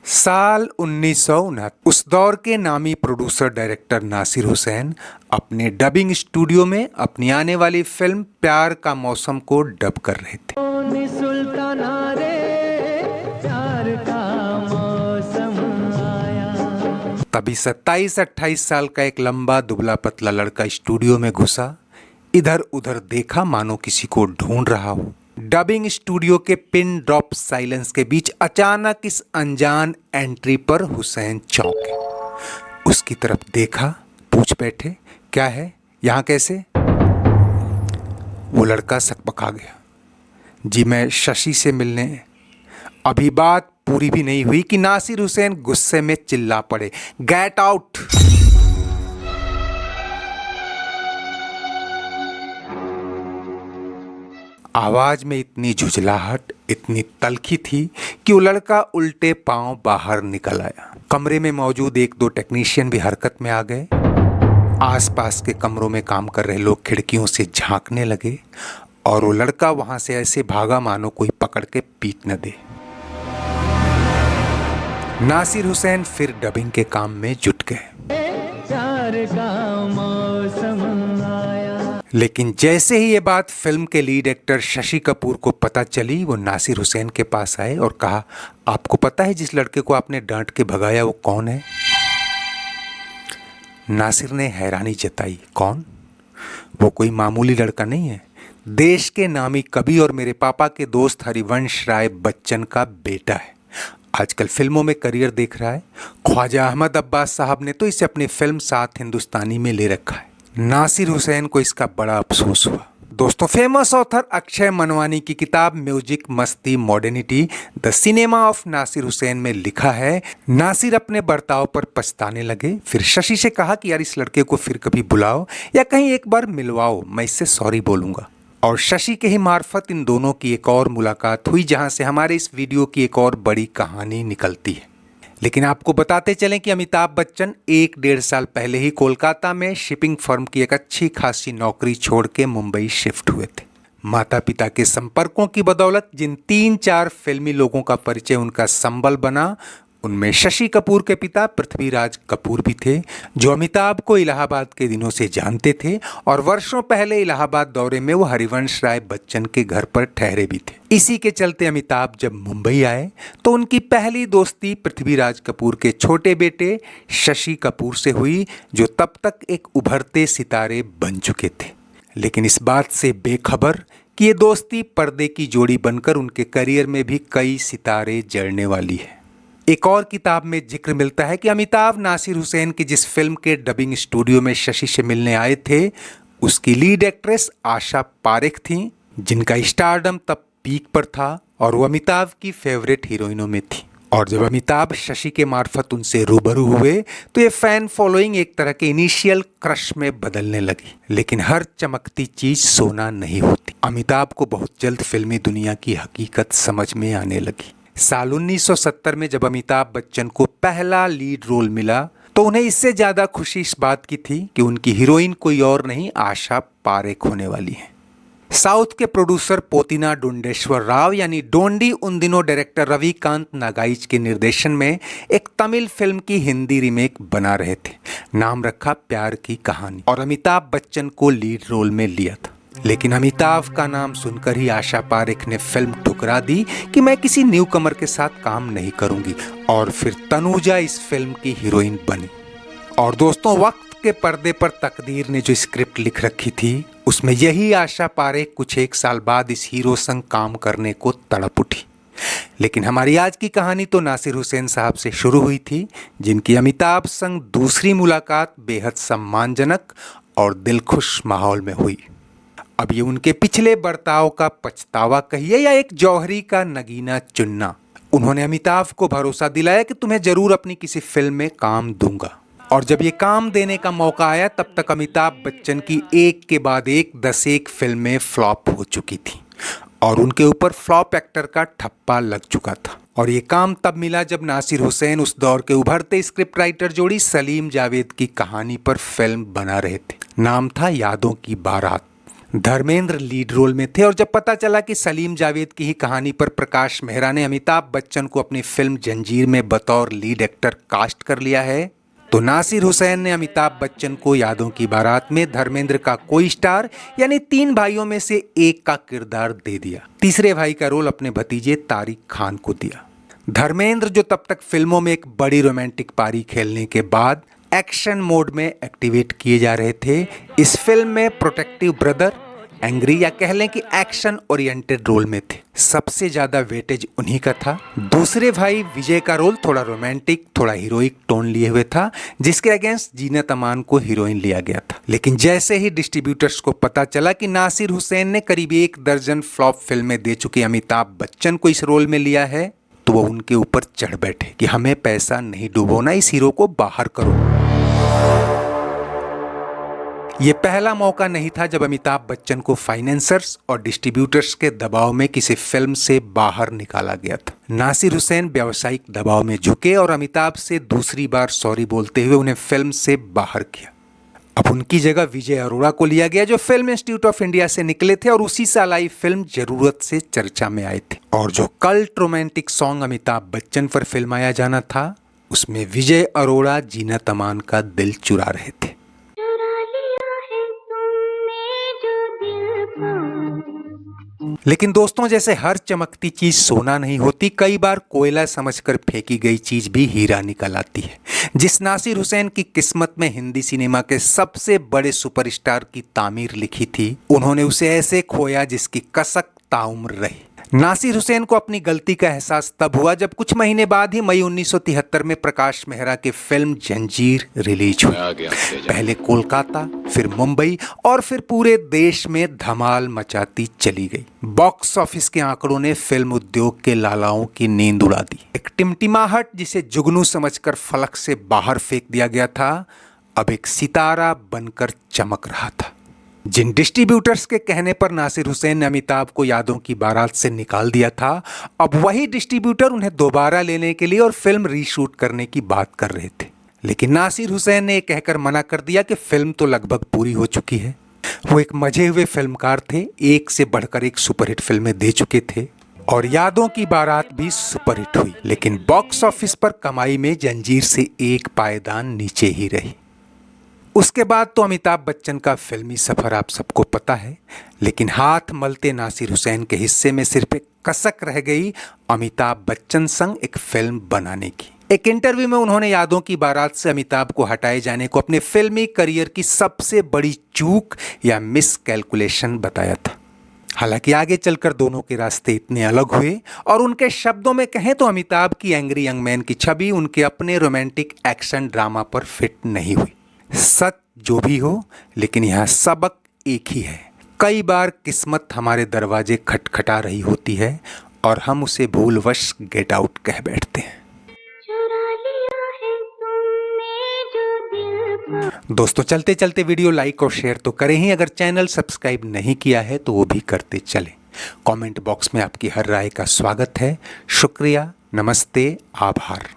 साल 1969 उस दौर के नामी प्रोड्यूसर डायरेक्टर नासिर हुसैन अपने डबिंग स्टूडियो में अपनी आने वाली फिल्म प्यार का मौसम को डब कर रहे थे। तभी 27-28 साल का एक लंबा दुबला पतला लड़का स्टूडियो में घुसा, इधर उधर देखा मानो किसी को ढूंढ रहा हो। डबिंग स्टूडियो के पिन ड्रॉप साइलेंस के बीच अचानक इस अनजान एंट्री पर हुसैन चौंके। उसकी तरफ देखा, पूछ बैठे, क्या है यहाँ कैसे? वो लड़का सकपका गया। जी मैं शशि से मिलने। अभी बात पूरी भी नहीं हुई कि नासिर हुसैन गुस्से में चिल्ला पड़े, गेट आउट। आवाज में इतनी झुंझलाहट, इतनी तल्खी थी कि वो लड़का उल्टे पांव बाहर निकल आया। कमरे में मौजूद एक दो टेक्नीशियन भी हरकत में आ गए। आसपास के कमरों में काम कर रहे लोग खिड़कियों से झांकने लगे और वो लड़का वहां से ऐसे भागा मानो कोई पकड़ के पीट न दे। नासिर हुसैन फिर डबिंग के काम में जुट गए। लेकिन जैसे ही ये बात फिल्म के लीड एक्टर शशि कपूर को पता चली, वो नासिर हुसैन के पास आए और कहा, आपको पता है जिस लड़के को आपने डांट के भगाया वो कौन है? नासिर ने हैरानी जताई, कौन? वो कोई मामूली लड़का नहीं है, देश के नामी कवि और मेरे पापा के दोस्त हरिवंश राय बच्चन का बेटा है। आजकल फिल्मों में करियर देख रहा है। ख्वाजा अहमद अब्बास साहब ने तो इसे अपनी फिल्म सात हिंदुस्तानी में ले रखा है। नासिर हुसैन को इसका बड़ा अफसोस हुआ। दोस्तों, फेमस ऑथर अक्षय मनवानी की किताब म्यूजिक मस्ती modernity the cinema of Nasir Hussain में लिखा है, नासिर अपने बर्ताव पर पछताने लगे। फिर शशि से कहा कि यार इस लड़के को फिर कभी बुलाओ या कहीं एक बार मिलवाओ, मैं इससे सॉरी बोलूंगा। और शशि के ही मार्फत इन दोनों की एक और मुलाकात हुई, जहां से हमारे इस वीडियो की एक और बड़ी कहानी निकलती है। लेकिन आपको बताते चलें कि अमिताभ बच्चन 1-1.5 साल पहले ही कोलकाता में शिपिंग फर्म की एक अच्छी खासी नौकरी छोड़ के मुंबई शिफ्ट हुए थे। माता पिता के संपर्कों की बदौलत जिन 3-4 फिल्मी लोगों का परिचय उनका संबल बना, उनमें शशि कपूर के पिता पृथ्वीराज कपूर भी थे, जो अमिताभ को इलाहाबाद के दिनों से जानते थे और वर्षों पहले इलाहाबाद दौरे में वो हरिवंश राय बच्चन के घर पर ठहरे भी थे। इसी के चलते अमिताभ जब मुंबई आए तो उनकी पहली दोस्ती पृथ्वीराज कपूर के छोटे बेटे शशि कपूर से हुई, जो तब तक एक उभरते सितारे बन चुके थे। लेकिन इस बात से बेखबर कि ये दोस्ती पर्दे की जोड़ी बनकर उनके करियर में भी कई सितारे जड़ने वाली है। एक और किताब में जिक्र मिलता है कि अमिताभ नासिर हुसैन की जिस फिल्म के डबिंग स्टूडियो में शशि से मिलने आए थे, उसकी लीड एक्ट्रेस आशा पारेख थीं, जिनका स्टारडम तब पीक पर था और वो अमिताभ की फेवरेट हीरोइनों में थी। और जब अमिताभ शशि के मार्फत उनसे रूबरू हुए तो ये फैन फॉलोइंग एक तरह के इनिशियल क्रश में बदलने लगी। लेकिन हर चमकती चीज सोना नहीं होती। अमिताभ को बहुत जल्द फिल्मी दुनिया की हकीकत समझ में आने लगी। साल 1970 में जब अमिताभ बच्चन को पहला लीड रोल मिला तो उन्हें इससे ज्यादा खुशी इस बात की थी कि उनकी हीरोइन कोई और नहीं, आशा पारेख होने वाली है। साउथ के प्रोड्यूसर पोतिना डोंडेश्वर राव यानी डोंडी उन दिनों डायरेक्टर रविकांत नागाइच के निर्देशन में एक तमिल फिल्म की हिंदी रीमेक बना रहे थे। नाम रखा प्यार की कहानी और अमिताभ बच्चन को लीड रोल में लिया था। लेकिन अमिताभ का नाम सुनकर ही आशा पारेख ने फिल्म ठुकरा दी कि मैं किसी न्यू कमर के साथ काम नहीं करूंगी, और फिर तनुजा इस फिल्म की हीरोइन बनी। और दोस्तों, वक्त के पर्दे पर तकदीर ने जो स्क्रिप्ट लिख रखी थी, उसमें यही आशा पारेख कुछ 1 साल बाद इस हीरो संग काम करने को तड़प उठी। लेकिन हमारी आज की कहानी तो नासिर हुसैन साहब से शुरू हुई थी, जिनकी अमिताभ संग दूसरी मुलाकात बेहद सम्मानजनक और दिलखुश माहौल में हुई। अब ये उनके पिछले बर्ताव का पछतावा कहिए या एक जौहरी का नगीना चुनना, उन्होंने अमिताभ को भरोसा दिलाया कि तुम्हें जरूर अपनी किसी फिल्म में काम दूंगा। और जब ये काम देने का मौका आया, तब तक अमिताभ बच्चन की एक के बाद एक 10 फिल्में फ्लॉप हो चुकी थी और उनके ऊपर फ्लॉप एक्टर का ठप्पा लग चुका था। और ये काम तब मिला जब नासिर हुसैन उस दौर के उभरते स्क्रिप्ट राइटर जोड़ी सलीम जावेद की कहानी पर फिल्म बना रहे थे। नाम था यादों की बारात। धर्मेंद्र लीड रोल में थे और जब पता चला कि सलीम जावेद की ही कहानी पर प्रकाश मेहरा ने अमिताभ बच्चन को अपनी फिल्म जंजीर में बतौर लीड एक्टर कास्ट कर लिया है, तो नासिर हुसैन ने अमिताभ बच्चन को यादों की बारात में धर्मेंद्र का कोई स्टार यानी 3 भाइयों में से एक का किरदार दे दिया। तीसरे भाई का रोल अपने भतीजे तारिक खान को दिया। धर्मेंद्र, जो तब तक फिल्मों में एक बड़ी रोमांटिक पारी खेलने के बाद एक्शन मोड में एक्टिवेट किए जा रहे थे, इस फिल्म में प्रोटेक्टिव ब्रदर, एंग्री या कह लें कि एक्शन ओरिएंटेड रोल में थे। सबसे ज्यादा वेटेज उन्हीं का था। दूसरे भाई विजय का रोल थोड़ा रोमांटिक, थोड़ा हीरोइक टोन लिए हुए था, जिसके अगेंस्ट जीनत अमान को हीरोइन लिया गया था। लेकिन जैसे ही डिस्ट्रीब्यूटर्स को पता चला कि नासिर हुसैन ने करीब 1 दर्जन फ्लॉप फिल्में दे चुके अमिताभ बच्चन को इस रोल में लिया है, तो वो उनके ऊपर चढ़ बैठे कि हमें पैसा नहीं डुबोना, इस हीरो को बाहर करो। ये पहला मौका नहीं था जब अमिताभ बच्चन को फाइनेंसर्स और डिस्ट्रीब्यूटर्स के दबाव में किसी फिल्म से बाहर निकाला गया था। नासिर हुसैन व्यावसायिक दबाव में झुके और अमिताभ से दूसरी बार सॉरी बोलते हुए उन्हें फिल्म से बाहर किया। अब उनकी जगह विजय अरोड़ा को लिया गया, जो फिल्म इंस्टीट्यूट ऑफ इंडिया से निकले थे और उसी साल आई फिल्म जरूरत से चर्चा में आए थे। और जो cult romantic song Amitabh Bachchan पर फिल्माया जाना था, उसमें विजय अरोड़ा जीनत अमान का दिल चुरा रहे थे। लेकिन दोस्तों, जैसे हर चमकती चीज सोना नहीं होती, कई बार कोयला समझकर फेंकी गई चीज भी हीरा निकल आती है। जिस नासिर हुसैन की किस्मत में हिंदी सिनेमा के सबसे बड़े सुपरस्टार की तामीर लिखी थी, उन्होंने उसे ऐसे खोया जिसकी कसक ताउम्र रही। नासिर हुसैन को अपनी गलती का एहसास तब हुआ जब कुछ महीने बाद ही मई 1973 में प्रकाश मेहरा की फिल्म जंजीर रिलीज हुई। पहले कोलकाता, फिर मुंबई और फिर पूरे देश में धमाल मचाती चली गई। बॉक्स ऑफिस के आंकड़ों ने फिल्म उद्योग के लालाओं की नींद उड़ा दी। एक टिमटिमाहट जिसे जुगनू समझकर फलक से बाहर फेंक दिया गया था, अब एक सितारा बनकर चमक रहा था। जिन डिस्ट्रीब्यूटर्स के कहने पर नासिर हुसैन ने अमिताभ को यादों की बारात से निकाल दिया था, अब वही डिस्ट्रीब्यूटर उन्हें दोबारा लेने के लिए और फिल्म रीशूट करने की बात कर रहे थे। लेकिन नासिर हुसैन ने कहकर मना कर दिया कि फिल्म तो लगभग पूरी हो चुकी है। वो एक मजे हुए फिल्मकार थे, एक से बढ़कर एक सुपरहिट फिल्में दे चुके थे और यादों की बारात भी सुपरहिट हुई। लेकिन बॉक्स ऑफिस पर कमाई में जंजीर से एक पायदान नीचे ही रही। उसके बाद तो अमिताभ बच्चन का फिल्मी सफर आप सबको पता है, लेकिन हाथ मलते नासिर हुसैन के हिस्से में सिर्फ एक कसक रह गई अमिताभ बच्चन संग एक फिल्म बनाने की। एक इंटरव्यू में उन्होंने यादों की बारात से अमिताभ को हटाए जाने को अपने फिल्मी करियर की सबसे बड़ी चूक या मिस कैलकुलेशन बताया था। हालांकि आगे चलकर दोनों के रास्ते इतने अलग हुए और उनके शब्दों में कहें तो अमिताभ की एंग्री यंग मैन की छवि उनके अपने रोमांटिक एक्शन ड्रामा पर फिट नहीं हुई। सच जो भी हो, लेकिन यहाँ सबक एक ही है। कई बार किस्मत हमारे दरवाजे खटखटा रही होती है और हम उसे भूलवश गेट आउट कह बैठते हैं। दोस्तों, चलते चलते वीडियो लाइक और शेयर तो करें ही, अगर चैनल सब्सक्राइब नहीं किया है तो वो भी करते चलें। कमेंट बॉक्स में आपकी हर राय का स्वागत है। शुक्रिया, नमस्ते, आभार।